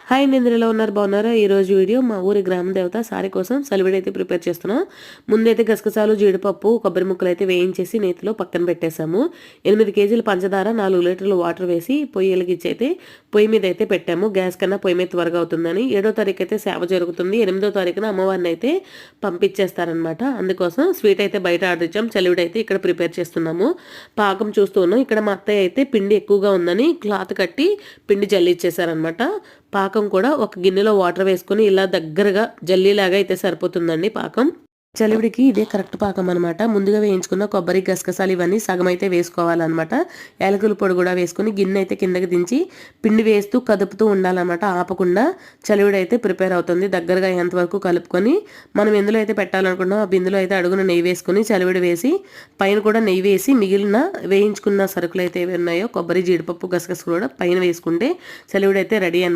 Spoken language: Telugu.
హాయ్ అండి, అందరూ ఎలా ఉన్నారు? బాగున్నారా? ఈరోజు వీడియో మా ఊరి గ్రామ దేవత సారీ కోసం సలివిడి అయితే ప్రిపేర్ చేస్తున్నాం. ముందైతే గసగసాలు, జీడిపప్పు, కొబ్బరి ముక్కలు అయితే వేయించేసి నేతిలో పక్కన పెట్టేశాము. 8 కేజీల పంచదార, 4 లీటర్లు వాటర్ వేసి పొయ్యి వెలిగించి అయితే పొయ్యి మీద అయితే పెట్టాము. గ్యాస్ కన్నా పొయ్యి మీద త్వరగా అవుతుందని. 7వ తారీఖు అయితే సేవ జరుగుతుంది. 8వ తారీఖున అమ్మవారిని అయితే పంపించేస్తారనమాట. అందుకోసం స్వీట్ అయితే బయట ఆర్డర్ ఇచ్చాం. చలివిడి అయితే ఇక్కడ ప్రిపేర్ చేస్తున్నాము. పాకం చూస్తూ ఉన్నాం. ఇక్కడ మా అత్తయ్య అయితే పిండి ఎక్కువగా ఉందని క్లాత్ కట్టి పిండి జల్లిచ్చేసారనమాట. పాకం కూడా ఒక గిన్నెలో వాటర్ వేసుకొని ఇలా దగ్గరగా జల్లీలాగా అయితే సరిపోతుందండి పాకం. చలివిడికి ఇదే కరెక్ట్ పాకం అనమాట. ముందుగా వేయించుకున్న కొబ్బరి, గసగసాలు ఇవన్నీ సగం అయితే వేసుకోవాలన్నమాట. యాలకుల పొడి కూడా వేసుకొని గిన్నె అయితే కిందకి దించి పిండి వేస్తూ కదుపుతూ ఉండాలన్నమాట. ఆపకుండా చలివిడి అయితే ప్రిపేర్ అవుతుంది. దగ్గరగా ఎంతవరకు కలుపుకొని మనం ఎందులో అయితే పెట్టాలనుకున్నాం ఆ బిందులో అయితే అడుగున నెయ్యి వేసుకొని చలివిడి వేసి పైన కూడా నెయ్యి వేసి మిగిలిన వేయించుకున్న సరుకులు అయితే ఏవి ఉన్నాయో కొబ్బరి, జీడిపప్పు, గసగసాలు కూడా పైన వేసుకుంటే చలివిడి అయితే రెడీ అనమాట.